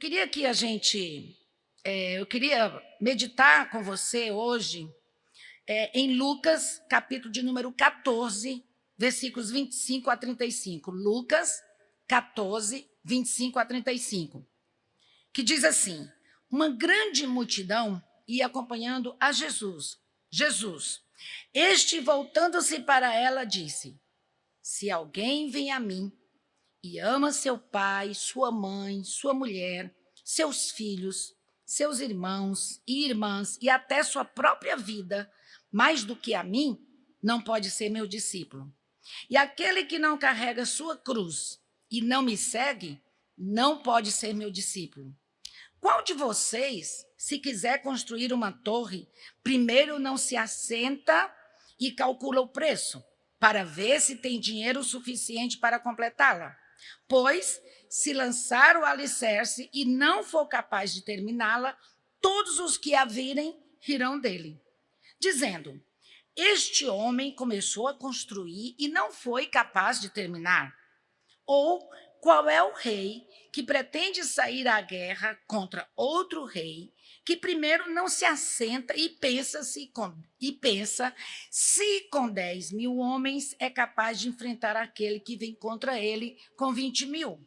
queria que a gente, eu queria meditar com você hoje em Lucas, capítulo de número 14, versículos 25 a 35. Lucas 14, 25 a 35, que diz assim: uma grande multidão ia acompanhando a Jesus. Este, voltando-se para ela, disse: se alguém vem a mim e ama seu pai, sua mãe, sua mulher, seus filhos, seus irmãos e irmãs e até sua própria vida, mais do que a mim, não pode ser meu discípulo. E aquele que não carrega sua cruz e não me segue, não pode ser meu discípulo. Qual de vocês, se quiser construir uma torre, primeiro não se assenta e calcula o preço, para ver se tem dinheiro suficiente para completá-la? Pois, se lançar o alicerce e não for capaz de terminá-la, todos os que a virem rirão dele, dizendo: este homem começou a construir e não foi capaz de terminar. Ou qual é o rei que pretende sair à guerra contra outro rei, que primeiro não se assenta e pensa se com 10.000 homens é capaz de enfrentar aquele que vem contra ele com 20.000?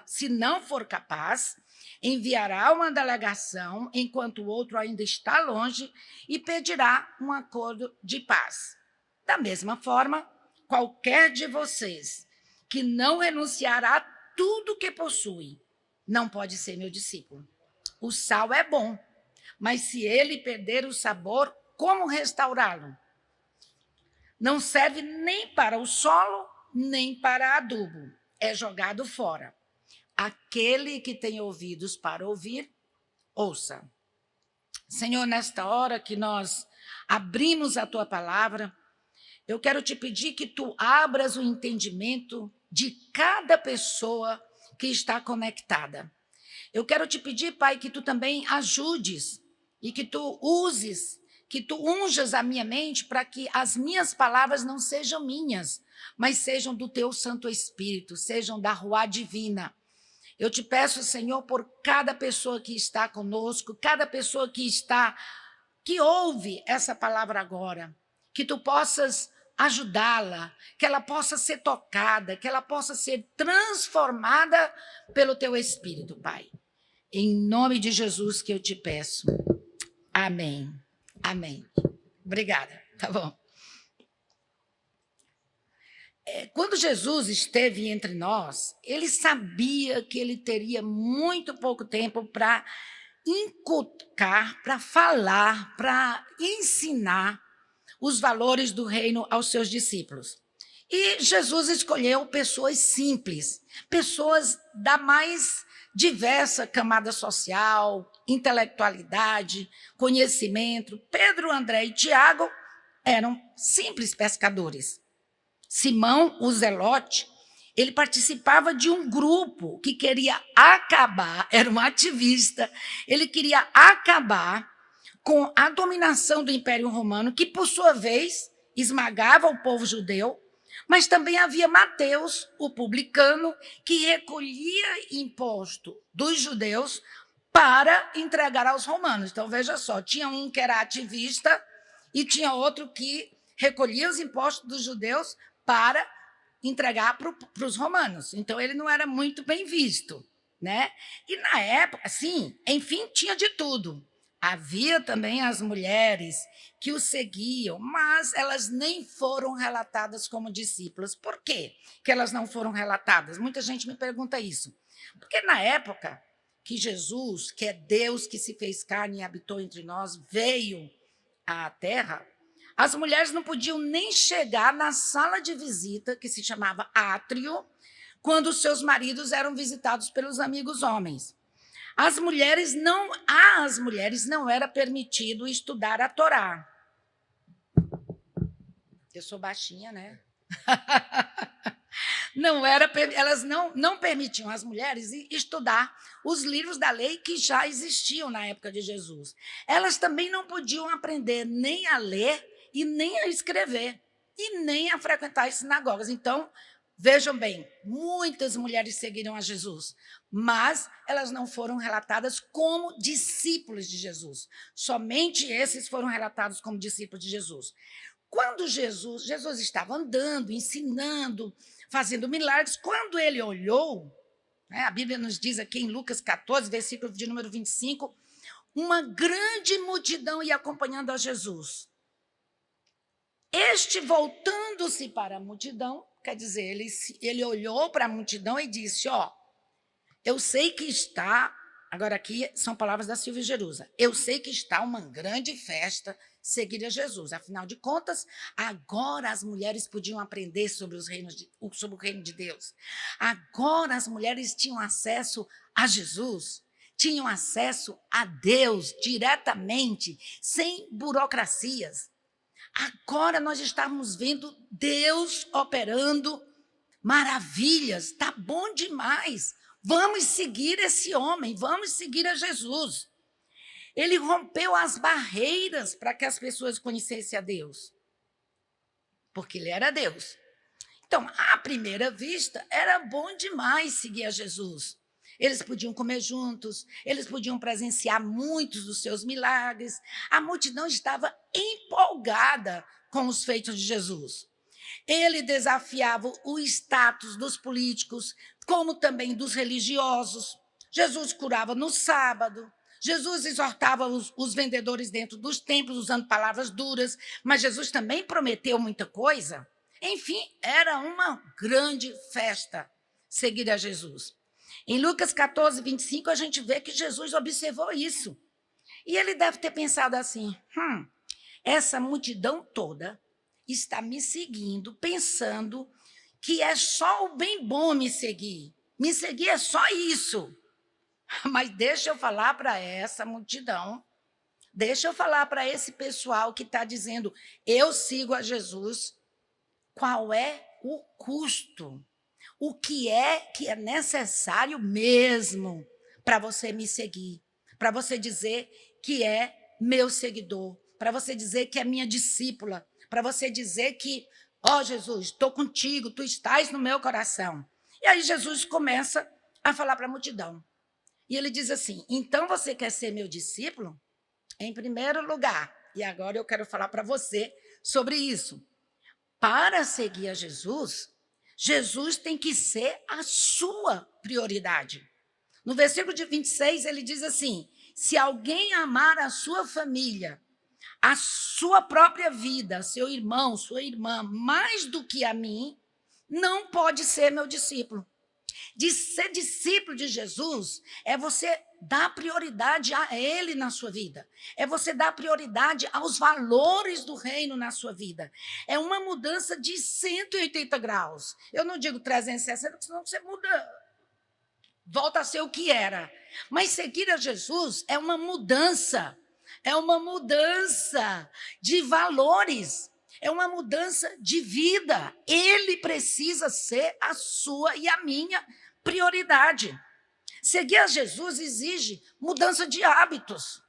Se não for capaz, enviará uma delegação enquanto o outro ainda está longe e pedirá um acordo de paz. Da mesma forma, qualquer de vocês que não renunciar a tudo que possui, não pode ser meu discípulo. O sal é bom, mas se ele perder o sabor, como restaurá-lo? Não serve nem para o solo, nem para adubo. É jogado fora. Aquele que tem ouvidos para ouvir, ouça. Senhor, nesta hora que nós abrimos a tua palavra, eu quero te pedir que tu abras o entendimento de cada pessoa que está conectada. Eu quero te pedir, Pai, que tu também ajudes e que tu uses, que tu unjas a minha mente para que as minhas palavras não sejam minhas, mas sejam do teu Santo Espírito, sejam da Ruá Divina. Eu te peço, Senhor, por cada pessoa que está conosco, cada pessoa que ouve essa palavra agora, que tu possas ajudá-la, que ela possa ser tocada, que ela possa ser transformada pelo teu Espírito, Pai. Em nome de Jesus que eu te peço. Amém. Amém. Obrigada. Tá bom. Quando Jesus esteve entre nós, ele sabia que ele teria muito pouco tempo para inculcar, para falar, para ensinar os valores do reino aos seus discípulos. E Jesus escolheu pessoas simples, pessoas da mais diversa camada social, intelectualidade, conhecimento. Pedro, André e Tiago eram simples pescadores. Simão, o Zelote, ele participava de um grupo que queria acabar, era um ativista, ele queria acabar com a dominação do Império Romano, que, por sua vez, esmagava o povo judeu, mas também havia Mateus, o publicano, que recolhia imposto dos judeus para entregar aos romanos. Então, veja só, tinha um que era ativista e tinha outro que recolhia os impostos dos judeus para entregar para os romanos. Então, ele não era muito bem visto, né? E, na época, sim, enfim, tinha de tudo. Havia também as mulheres que o seguiam, mas elas nem foram relatadas como discípulas. Por quê que elas não foram relatadas? Muita gente me pergunta isso. Porque na época que Jesus, que é Deus que se fez carne e habitou entre nós, veio à terra, as mulheres não podiam nem chegar na sala de visita, que se chamava átrio, quando seus maridos eram visitados pelos amigos homens. Às mulheres não era permitido estudar a Torá. Eu sou baixinha, né? Elas não permitiam às mulheres estudar os livros da lei que já existiam na época de Jesus. Elas também não podiam aprender nem a ler e nem a escrever, e nem a frequentar as sinagogas. Então, Vejam bem, muitas mulheres seguiram a Jesus, mas elas não foram relatadas como discípulos de Jesus. Somente esses foram relatados como discípulos de Jesus. Quando Jesus estava andando, ensinando, fazendo milagres, quando ele olhou, né, a Bíblia nos diz aqui em Lucas 14, versículo de número 25, uma grande multidão ia acompanhando a Jesus. Este, voltando-se para a multidão, quer dizer, ele olhou para a multidão e disse, eu sei que está, agora aqui são palavras da Silvia Jerusa, eu sei que está uma grande festa seguir a Jesus. Afinal de contas, agora as mulheres podiam aprender sobre o reino de Deus. Agora as mulheres tinham acesso a Jesus, tinham acesso a Deus diretamente, sem burocracias. Agora nós estamos vendo Deus operando maravilhas. Está bom demais. Vamos seguir esse homem, vamos seguir a Jesus. Ele rompeu as barreiras para que as pessoas conhecessem a Deus, porque ele era Deus. Então, à primeira vista, era bom demais seguir a Jesus. Eles podiam comer juntos, eles podiam presenciar muitos dos seus milagres. A multidão estava empolgada com os feitos de Jesus. Ele desafiava o status dos políticos, como também dos religiosos. Jesus curava no sábado. Jesus exortava os vendedores dentro dos templos, usando palavras duras, mas Jesus também prometeu muita coisa. Enfim, era uma grande festa seguir a Jesus. Em Lucas 14, 25, a gente vê que Jesus observou isso. E ele deve ter pensado assim, essa multidão toda está me seguindo, pensando que é só o bem bom me seguir. Me seguir é só isso. Mas deixa eu falar para essa multidão, deixa eu falar para esse pessoal que está dizendo, eu sigo a Jesus, qual é o custo? O que é necessário mesmo para você me seguir, para você dizer que é meu seguidor, para você dizer que é minha discípula, para você dizer que, Jesus, estou contigo, tu estás no meu coração. E aí Jesus começa a falar para a multidão. E ele diz assim, então você quer ser meu discípulo? Em primeiro lugar, e agora eu quero falar para você sobre isso. Para seguir a Jesus, Jesus tem que ser a sua prioridade. No versículo de 26, ele diz assim, se alguém amar a sua família, a sua própria vida, seu irmão, sua irmã, mais do que a mim, não pode ser meu discípulo. De ser discípulo de Jesus é você dar prioridade a Ele na sua vida. É você dar prioridade aos valores do reino na sua vida. É uma mudança de 180 graus. Eu não digo 360, porque senão você muda, volta a ser o que era. Mas seguir a Jesus é uma mudança de valores. É uma mudança de vida. Ele precisa ser a sua e a minha prioridade. Seguir a Jesus exige mudança de hábitos.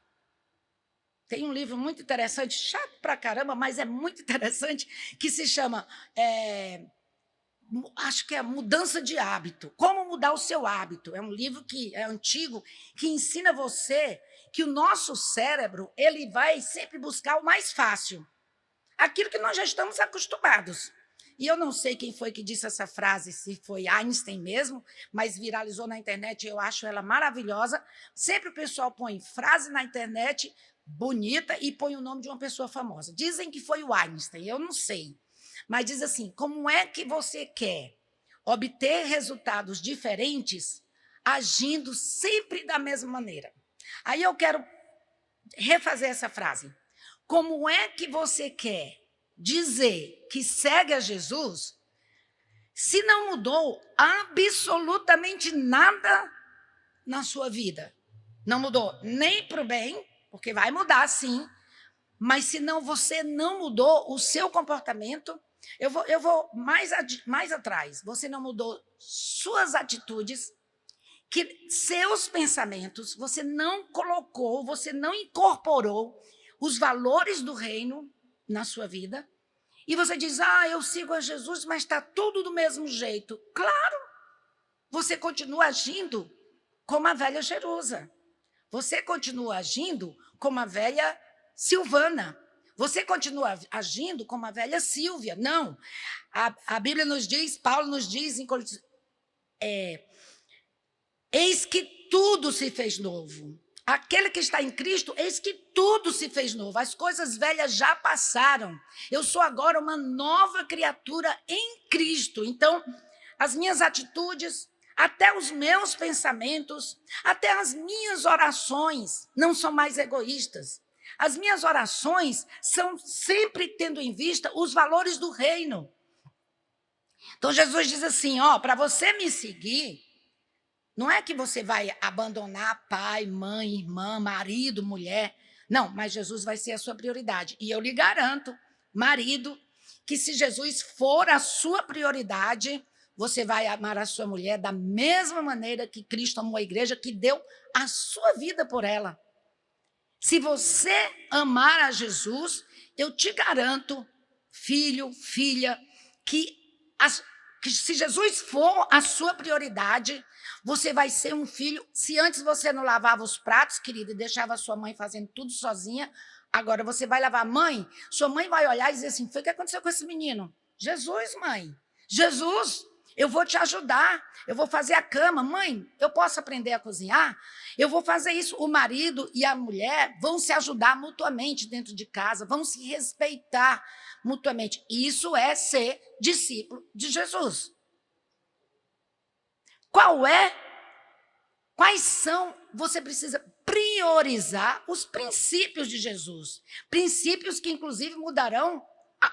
Tem um livro muito interessante, chato pra caramba, mas é muito interessante, que se chama, acho que é Mudança de Hábito. Como mudar o seu hábito. É um livro que é antigo, que ensina você que o nosso cérebro ele vai sempre buscar o mais fácil. Aquilo que nós já estamos acostumados. E eu não sei quem foi que disse essa frase, se foi Einstein mesmo, mas viralizou na internet, eu acho ela maravilhosa. Sempre o pessoal põe frase na internet bonita e põe o nome de uma pessoa famosa. Dizem que foi o Einstein, eu não sei. Mas diz assim, como é que você quer obter resultados diferentes agindo sempre da mesma maneira? Aí eu quero refazer essa frase. Como é que você quer dizer que segue a Jesus se não mudou absolutamente nada na sua vida? Não mudou nem para o bem, porque vai mudar sim, mas se não, você não mudou o seu comportamento, eu vou mais atrás, você não mudou suas atitudes, seus pensamentos, você não colocou, você não incorporou os valores do reino na sua vida, E você diz, eu sigo a Jesus, mas está tudo do mesmo jeito. Claro, você continua agindo como a velha Jerusa. Você continua agindo como a velha Silvana. Você continua agindo como a velha Sílvia. Não. A Bíblia nos diz, Paulo nos diz, eis que tudo se fez novo. Aquele que está em Cristo, eis que tudo se fez novo. As coisas velhas já passaram. Eu sou agora uma nova criatura em Cristo. Então, as minhas atitudes, até os meus pensamentos, até as minhas orações não são mais egoístas. As minhas orações são sempre tendo em vista os valores do reino. Então, Jesus diz assim, para você me seguir, não é que você vai abandonar pai, mãe, irmã, marido, mulher. Não, mas Jesus vai ser a sua prioridade. E eu lhe garanto, marido, que se Jesus for a sua prioridade, você vai amar a sua mulher da mesma maneira que Cristo amou a igreja, que deu a sua vida por ela. Se você amar a Jesus, eu te garanto, filho, filha, que se Jesus for a sua prioridade, você vai ser um filho. Se antes você não lavava os pratos, querida, e deixava a sua mãe fazendo tudo sozinha, agora você vai lavar. Mãe, sua mãe vai olhar e dizer assim, foi o que aconteceu com esse menino? Jesus, mãe. Jesus, eu vou te ajudar. Eu vou fazer a cama. Mãe, eu posso aprender a cozinhar? Eu vou fazer isso. O marido e a mulher vão se ajudar mutuamente dentro de casa, vão se respeitar mutuamente. Isso é ser discípulo de Jesus. Quais são, você precisa priorizar os princípios de Jesus. Princípios que, inclusive, mudarão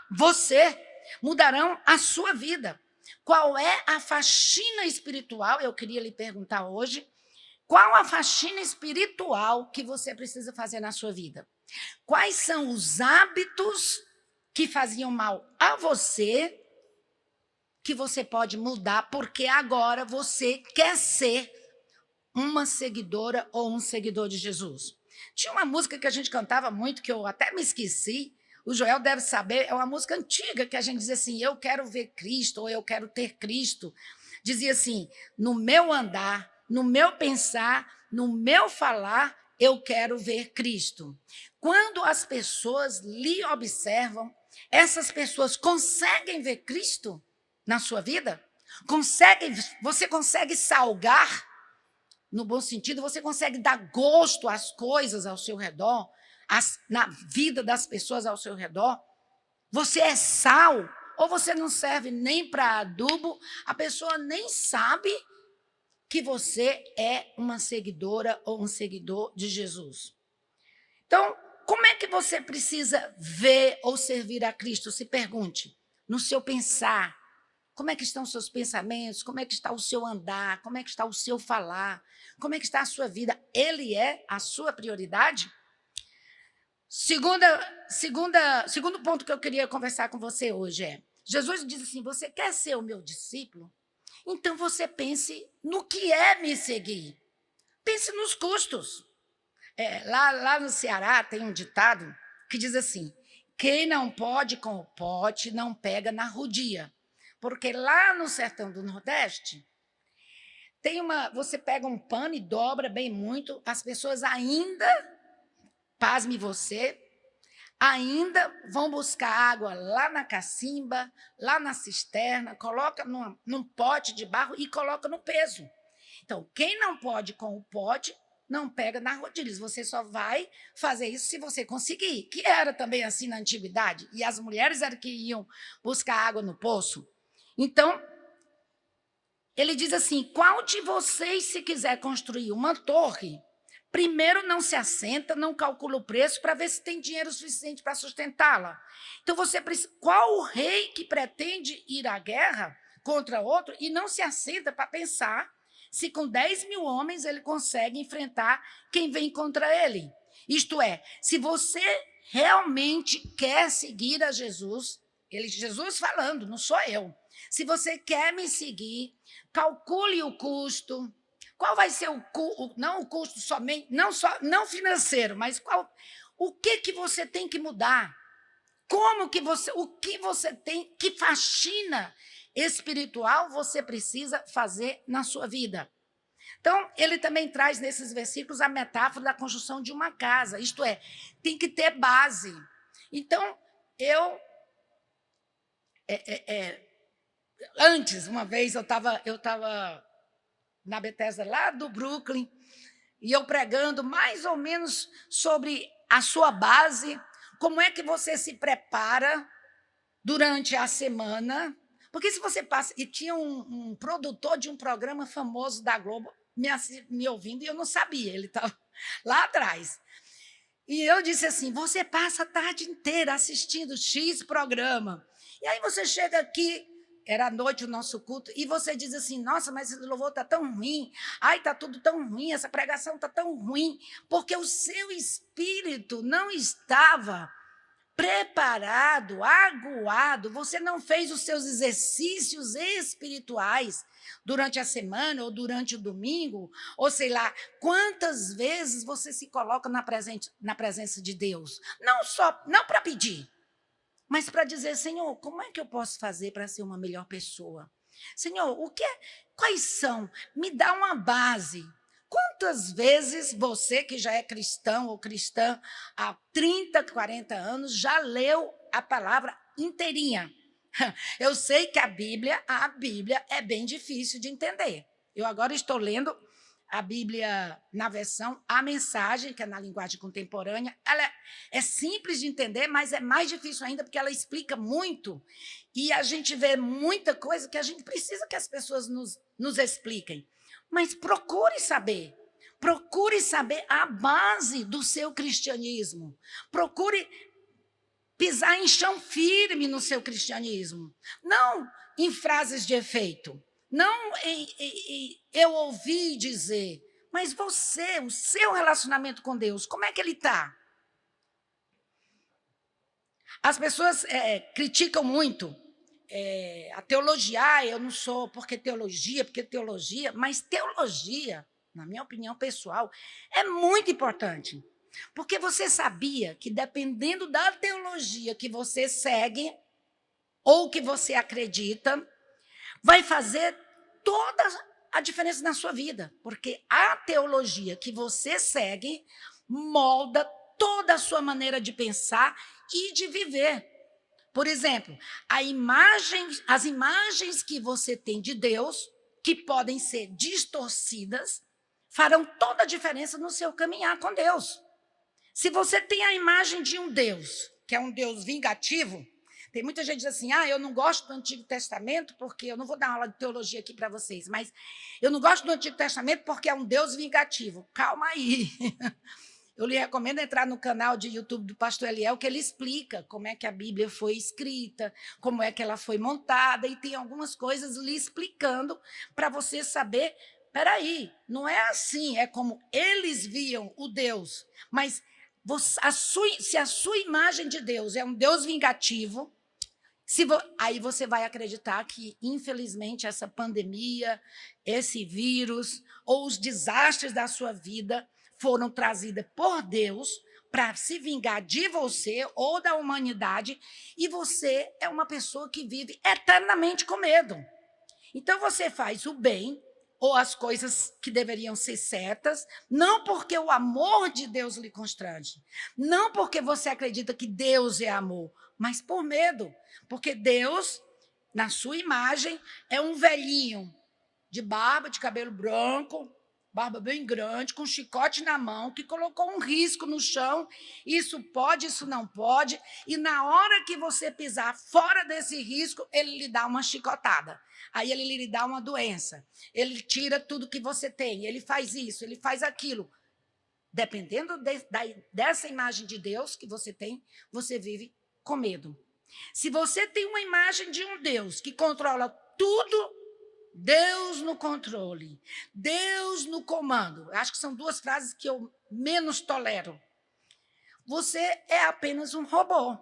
você, mudarão a sua vida. Qual é a faxina espiritual? Eu queria lhe perguntar hoje. Qual a faxina espiritual que você precisa fazer na sua vida? Quais são os hábitos que faziam mal a você, que você pode mudar, porque agora você quer ser uma seguidora ou um seguidor de Jesus? Tinha uma música que a gente cantava muito, que eu até me esqueci, o Joel deve saber, é uma música antiga, que a gente dizia assim, eu quero ver Cristo, ou eu quero ter Cristo. Dizia assim, no meu andar, no meu pensar, no meu falar, eu quero ver Cristo. Quando as pessoas lhe observam, essas pessoas conseguem ver Cristo na sua vida? Você consegue salgar, no bom sentido, você consegue dar gosto às coisas ao seu redor, na vida das pessoas ao seu redor? Você é sal, ou você não serve nem para adubo, a pessoa nem sabe que você é uma seguidora ou um seguidor de Jesus. Então, como é que você precisa ver ou servir a Cristo? Se pergunte, no seu pensar, como é que estão os seus pensamentos, como é que está o seu andar, como é que está o seu falar, como é que está a sua vida? Ele é a sua prioridade? Segundo ponto que eu queria conversar com você hoje é, Jesus diz assim, você quer ser o meu discípulo? Então você pense no que é me seguir. Pense nos custos. Lá no Ceará tem um ditado que diz assim, quem não pode com o pote não pega na rodia. Porque lá no sertão do Nordeste, você pega um pano e dobra bem muito, as pessoas ainda, pasme você, ainda vão buscar água lá na cacimba, lá na cisterna, coloca num pote de barro e coloca no peso. Então, quem não pode com o pote, não pega na rodilha. Você só vai fazer isso se você conseguir, que era também assim na antiguidade, e as mulheres eram que iam buscar água no poço. Então, ele diz assim, qual de vocês, se quiser construir uma torre, primeiro não se assenta, não calcula o preço para ver se tem dinheiro suficiente para sustentá-la. Então, qual o rei que pretende ir à guerra contra outro e não se assenta para pensar se com 10 mil homens ele consegue enfrentar quem vem contra ele? Isto é, se você realmente quer seguir a Jesus, Jesus falando, não sou eu. Se você quer me seguir, calcule o custo. Qual vai ser não o custo somente, não financeiro, mas o que você tem que mudar? o que você tem, que faxina espiritual você precisa fazer na sua vida. Então, ele também traz nesses versículos a metáfora da construção de uma casa, isto é, tem que ter base. Então, antes, uma vez, eu estava na Bethesda, lá do Brooklyn, e eu pregando mais ou menos sobre a sua base, como é que você se prepara durante a semana. Porque se você passa... E tinha um produtor de um programa famoso da Globo me ouvindo, e eu não sabia, ele estava lá atrás. E eu disse assim, você passa a tarde inteira assistindo X programa, e aí você chega aqui, era à noite o nosso culto, e você diz assim, nossa, mas esse louvor está tão ruim, ai, está tudo tão ruim, essa pregação está tão ruim, porque o seu espírito não estava preparado, aguado, você não fez os seus exercícios espirituais durante a semana ou durante o domingo, ou sei lá, quantas vezes você se coloca na presença de Deus, não para pedir, mas para dizer, Senhor, como é que eu posso fazer para ser uma melhor pessoa? Senhor, quais são? Me dá uma base. Quantas vezes você, que já é cristão ou cristã há 30, 40 anos, já leu a palavra inteirinha? Eu sei que a Bíblia é bem difícil de entender. Eu agora estou lendo a Bíblia na versão A Mensagem, que é na linguagem contemporânea. Ela é simples de entender, mas é mais difícil ainda, porque ela explica muito, e a gente vê muita coisa que a gente precisa que as pessoas nos expliquem. Mas procure saber a base do seu cristianismo. Procure pisar em chão firme no seu cristianismo, não em frases de efeito, não eu ouvi dizer, mas você, o seu relacionamento com Deus, como é que ele está? As pessoas criticam muito a teologia, eu não sou porque teologia, mas teologia, na minha opinião pessoal, é muito importante. Porque você sabia que, dependendo da teologia que você segue ou que você acredita, vai fazer toda a diferença na sua vida. Porque a teologia que você segue molda toda a sua maneira de pensar e de viver. Por exemplo, as imagens que você tem de Deus, que podem ser distorcidas, farão toda a diferença no seu caminhar com Deus. Se você tem a imagem de um Deus, que é um Deus vingativo, tem muita gente que diz assim, eu não gosto do Antigo Testamento, porque eu não vou dar aula de teologia aqui para vocês, mas eu não gosto do Antigo Testamento porque é um Deus vingativo. Calma aí. Eu lhe recomendo entrar no canal de YouTube do pastor Eliel, que ele explica como é que a Bíblia foi escrita, como é que ela foi montada, e tem algumas coisas lhe explicando para você saber, peraí, não é assim, é como eles viam o Deus, mas se a sua imagem de Deus é um Deus vingativo, aí você vai acreditar que, infelizmente, essa pandemia, esse vírus, ou os desastres da sua vida foram trazidos por Deus para se vingar de você ou da humanidade, e você é uma pessoa que vive eternamente com medo. Então, você faz o bem, ou as coisas que deveriam ser certas, não porque o amor de Deus lhe constrange, não porque você acredita que Deus é amor, mas por medo, porque Deus, na sua imagem, é um velhinho de barba, de cabelo branco, barba bem grande, com um chicote na mão, que colocou um risco no chão, isso pode, isso não pode, e na hora que você pisar fora desse risco, ele lhe dá uma chicotada, aí ele lhe dá uma doença, ele tira tudo que você tem, ele faz isso, ele faz aquilo. Dependendo dessa imagem de Deus que você tem, você vive com medo. Se você tem uma imagem de um Deus que controla tudo, Deus no controle, Deus no comando. Acho que são duas frases que eu menos tolero. Você é apenas um robô.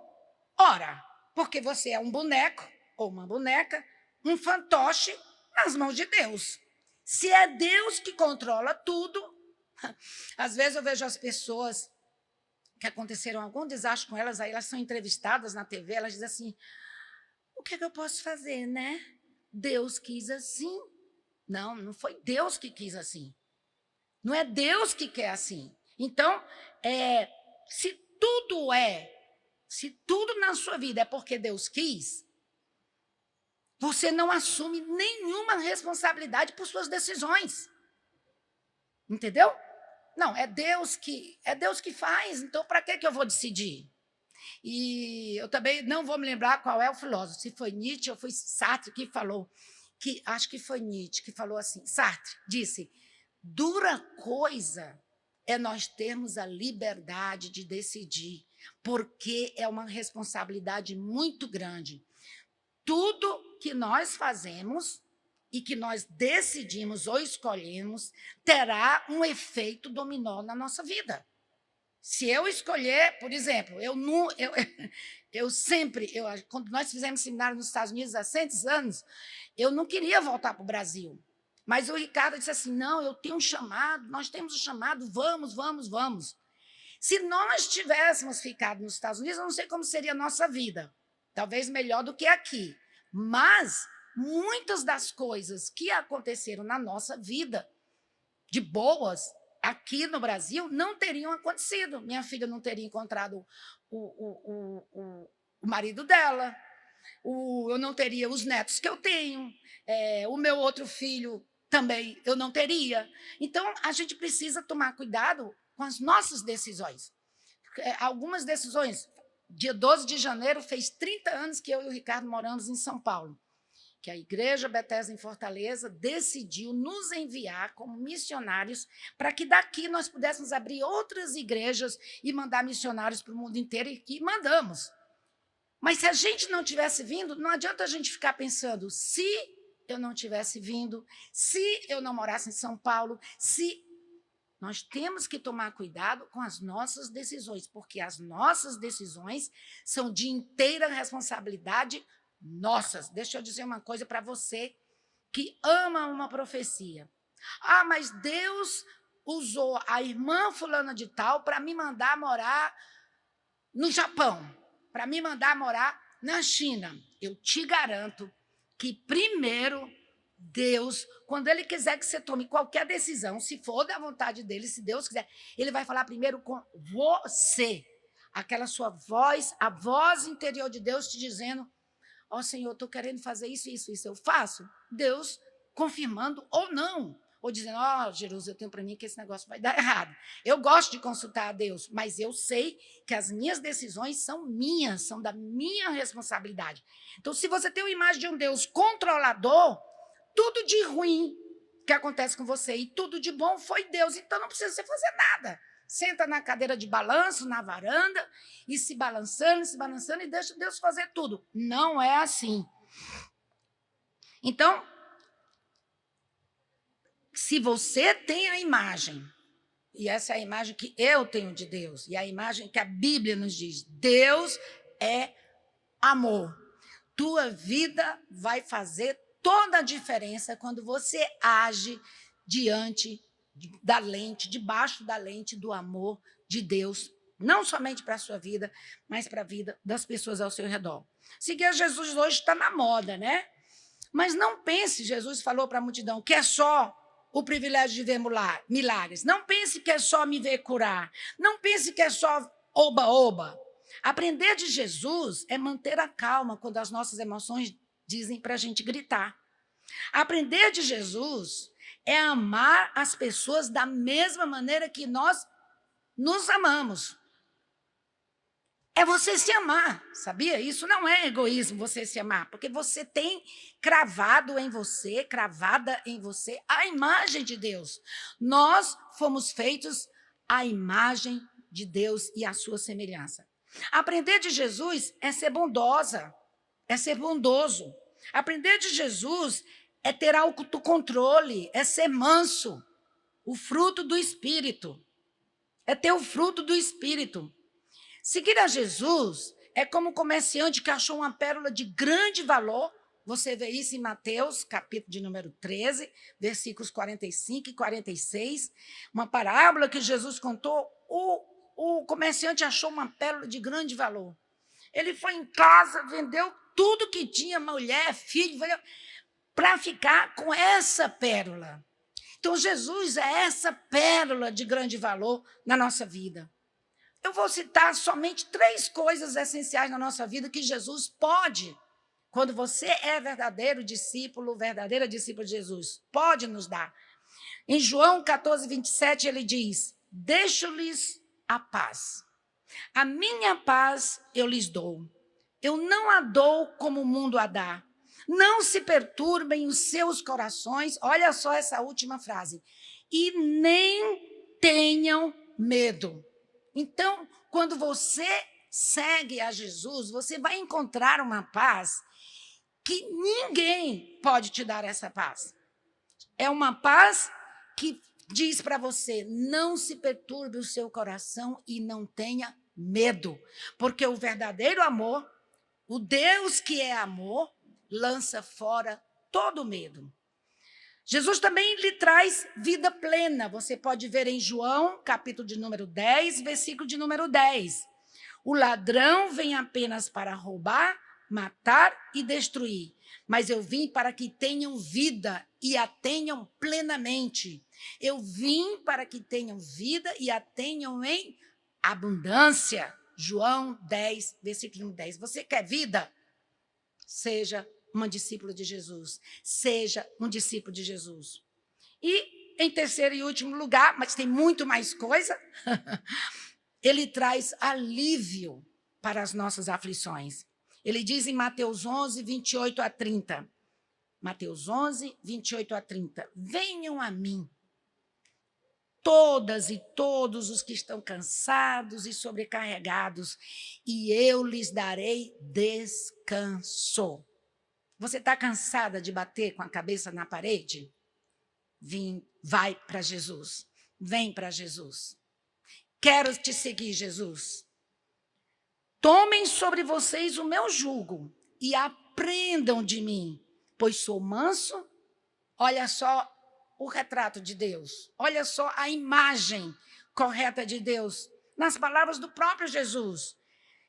Ora, porque você é um boneco ou uma boneca, um fantoche nas mãos de Deus. Se é Deus que controla tudo, às vezes eu vejo as pessoas que aconteceram algum desastre com elas, aí elas são entrevistadas na TV, elas dizem assim, o que é que eu posso fazer, né? Deus quis assim. Não, não foi Deus que quis assim. Não é Deus que quer assim. Então, se tudo na sua vida é porque Deus quis, você não assume nenhuma responsabilidade por suas decisões. Entendeu? Não, é Deus que faz, então para que eu vou decidir? E eu também não vou me lembrar qual é o filósofo, se foi Nietzsche ou foi Sartre que falou, acho que foi Nietzsche que falou assim, Sartre disse, dura coisa é nós termos a liberdade de decidir, porque é uma responsabilidade muito grande. Tudo que nós fazemos e que nós decidimos ou escolhemos terá um efeito dominó na nossa vida. Se eu escolher, por exemplo, quando nós fizemos seminário nos Estados Unidos há 100 anos, eu não queria voltar para o Brasil. Mas o Ricardo disse assim, não, eu tenho um chamado, nós temos um chamado, vamos. Se nós tivéssemos ficado nos Estados Unidos, eu não sei como seria a nossa vida. Talvez melhor do que aqui. Mas muitas das coisas que aconteceram na nossa vida, de boas, aqui no Brasil, não teriam acontecido. Minha filha não teria encontrado o marido dela, eu não teria os netos que eu tenho, o meu outro filho também eu não teria. Então, a gente precisa tomar cuidado com as nossas decisões. Algumas decisões, dia 12 de janeiro, fez 30 anos que eu e o Ricardo moramos em São Paulo, que a Igreja Bethesda em Fortaleza decidiu nos enviar como missionários para que daqui nós pudéssemos abrir outras igrejas e mandar missionários para o mundo inteiro, e que mandamos. Mas se a gente não tivesse vindo, não adianta a gente ficar pensando, se eu não tivesse vindo, se eu não morasse em São Paulo, nós temos que tomar cuidado com as nossas decisões, porque as nossas decisões são de inteira responsabilidade nossas. Deixa eu dizer uma coisa para você que ama uma profecia. Ah, mas Deus usou a irmã fulana de tal para me mandar morar no Japão, para me mandar morar na China. Eu te garanto que, primeiro, Deus, quando Ele quiser que você tome qualquer decisão, se for da vontade dEle, se Deus quiser, Ele vai falar primeiro com você, aquela sua voz, a voz interior de Deus te dizendo, ó Senhor, estou querendo fazer isso, eu faço. Deus confirmando ou não, ou dizendo, ó Jesus, eu tenho para mim que esse negócio vai dar errado. Eu gosto de consultar a Deus, mas eu sei que as minhas decisões são minhas, são da minha responsabilidade. Então, se você tem uma imagem de um Deus controlador, tudo de ruim que acontece com você e tudo de bom foi Deus, então não precisa você fazer nada. Senta na cadeira de balanço, na varanda, e se balançando e deixa Deus fazer tudo. Não é assim. Então, se você tem a imagem, e essa é a imagem que eu tenho de Deus, e a imagem que a Bíblia nos diz, Deus é amor. Tua vida vai fazer toda a diferença quando você age debaixo da lente do amor de Deus, não somente para a sua vida, mas para a vida das pessoas ao seu redor. Seguir a Jesus hoje está na moda, né? Mas não pense, Jesus falou para a multidão, que é só o privilégio de ver milagres. Não pense que é só me ver curar. Não pense que é só oba-oba. Aprender de Jesus é manter a calma quando as nossas emoções dizem para a gente gritar. Aprender de Jesus é amar as pessoas da mesma maneira que nós nos amamos. É você se amar, sabia? Isso não é egoísmo, você se amar, porque você tem cravada em você a imagem de Deus. Nós fomos feitos à imagem de Deus e à sua semelhança. Aprender de Jesus é ser bondosa, é ser bondoso. Aprender de Jesus é ter autocontrole, é ser manso. O fruto do Espírito. É ter o fruto do Espírito. Seguir a Jesus é como um comerciante que achou uma pérola de grande valor. Você vê isso em Mateus, capítulo de número 13, versículos 45 e 46. Uma parábola que Jesus contou. o comerciante achou uma pérola de grande valor. Ele foi em casa, vendeu tudo que tinha, mulher, filho, para ficar com essa pérola. Então, Jesus é essa pérola de grande valor na nossa vida. Eu vou citar somente 3 coisas essenciais na nossa vida que Jesus pode, quando você é verdadeira discípula de Jesus, pode nos dar. Em João 14, 27, ele diz: deixo-lhes a paz. A minha paz eu lhes dou. Eu não a dou como o mundo a dá. Não se perturbem os seus corações. Olha só essa última frase. E nem tenham medo. Então, quando você segue a Jesus, você vai encontrar uma paz que ninguém pode te dar essa paz. É uma paz que diz para você: não se perturbe o seu coração e não tenha medo, porque o verdadeiro amor, o Deus que é amor, lança fora todo medo. Jesus também lhe traz vida plena. Você pode ver em João, capítulo de número 10, versículo de número 10. O ladrão vem apenas para roubar, matar e destruir. Mas eu vim para que tenham vida e a tenham plenamente. Eu vim para que tenham vida e a tenham em abundância. João 10, versículo 10. Você quer vida? Seja uma discípula de Jesus. Seja um discípulo de Jesus. E, em terceiro e último lugar, mas tem muito mais coisa, ele traz alívio para as nossas aflições. Ele diz em Mateus 11, 28 a 30. Mateus 11, 28 a 30. Venham a mim, todas e todos os que estão cansados e sobrecarregados, e eu lhes darei descanso. Você está cansada de bater com a cabeça na parede? Vai para Jesus. Vem para Jesus. Quero te seguir, Jesus. Tomem sobre vocês o meu jugo e aprendam de mim, pois sou manso. Olha só o retrato de Deus. Olha só a imagem correta de Deus nas palavras do próprio Jesus.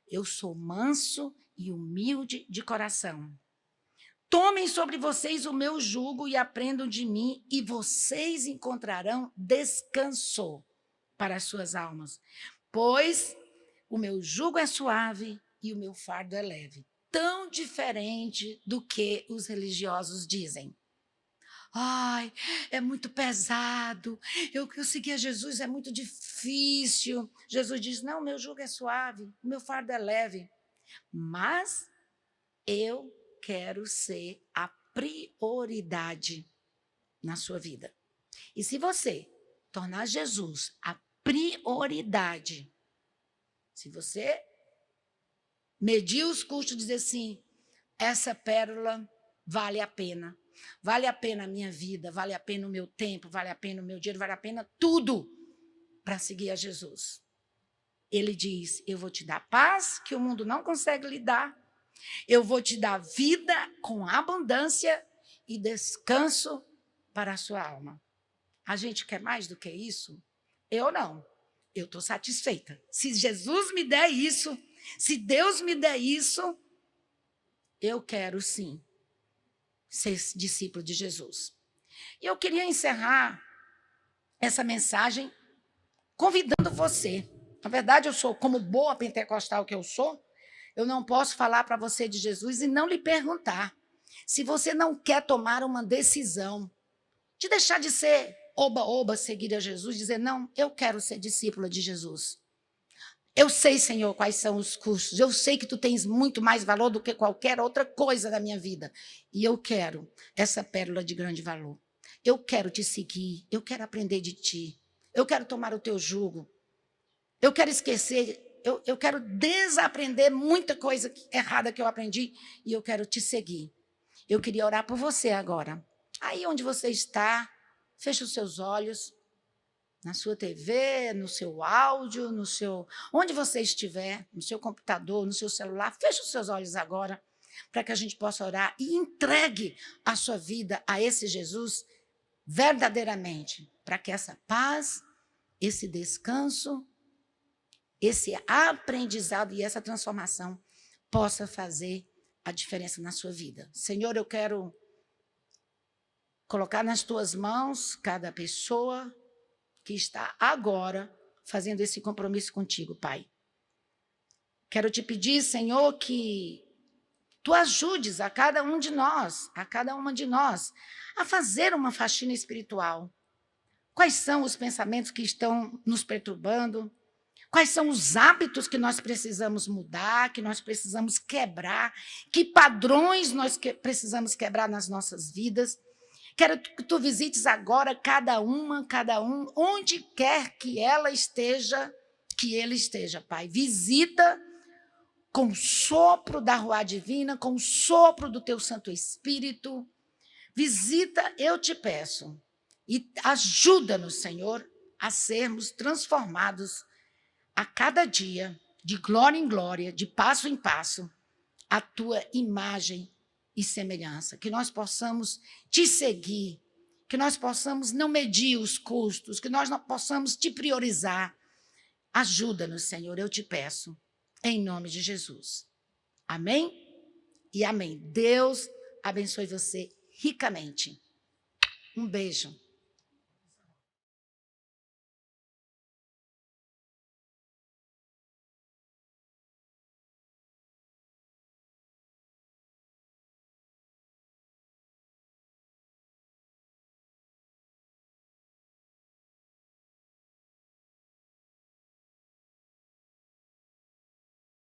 Eu sou manso e humilde de coração. Tomem sobre vocês o meu jugo e aprendam de mim, e vocês encontrarão descanso para as suas almas. Pois o meu jugo é suave e o meu fardo é leve. Tão diferente do que os religiosos dizem. Ai, é muito pesado. Eu seguir a Jesus é muito difícil. Jesus diz: não, meu jugo é suave, meu fardo é leve. Mas eu quero ser a prioridade na sua vida. E se você tornar Jesus a prioridade, se você medir os custos e dizer assim: essa pérola vale a pena. Vale a pena a minha vida, vale a pena o meu tempo, vale a pena o meu dinheiro, vale a pena tudo para seguir a Jesus. Ele diz: eu vou te dar paz que o mundo não consegue lhe dar. Eu vou te dar vida com abundância e descanso para a sua alma. A gente quer mais do que isso? Eu não. Eu estou satisfeita. Se Jesus me der isso, se Deus me der isso, eu quero sim ser discípulo de Jesus. E eu queria encerrar essa mensagem convidando você. Na verdade, eu sou, como boa pentecostal que eu sou, eu não posso falar para você de Jesus e não lhe perguntar se você não quer tomar uma decisão de deixar de ser oba-oba, seguir a Jesus, dizer: não, eu quero ser discípula de Jesus. Eu sei, Senhor, quais são os custos. Eu sei que tu tens muito mais valor do que qualquer outra coisa da minha vida. E eu quero essa pérola de grande valor. Eu quero te seguir. Eu quero aprender de ti. Eu quero tomar o teu jugo. Eu quero esquecer. Eu quero desaprender muita coisa errada que eu aprendi. E eu quero te seguir. Eu queria orar por você agora. Aí onde você está, feche os seus olhos. Na sua TV, no seu áudio, onde você estiver, no seu computador, no seu celular, feche os seus olhos agora, para que a gente possa orar e entregue a sua vida a esse Jesus verdadeiramente, para que essa paz, esse descanso esse aprendizado e essa transformação possa fazer a diferença na sua vida. Senhor, eu quero colocar nas tuas mãos cada pessoa que está agora fazendo esse compromisso contigo, Pai. Quero te pedir, Senhor, que tu ajudes a cada um de nós, a cada uma de nós, a fazer uma faxina espiritual. Quais são os pensamentos que estão nos perturbando? Quais são os hábitos que nós precisamos mudar, que nós precisamos quebrar? Que padrões nós precisamos quebrar nas nossas vidas? Quero que tu visites agora cada um, onde quer que ela esteja, que ele esteja, Pai. Visita com o sopro da Ruá Divina, com o sopro do teu Santo Espírito. Visita, eu te peço, e ajuda-nos, Senhor, a sermos transformados a cada dia, de glória em glória, de passo em passo, a tua imagem e semelhança. Que nós possamos te seguir, que nós possamos não medir os custos, que nós não possamos te priorizar. Ajuda-nos, Senhor, eu te peço, em nome de Jesus. Amém? E amém. Deus abençoe você ricamente. Um beijo.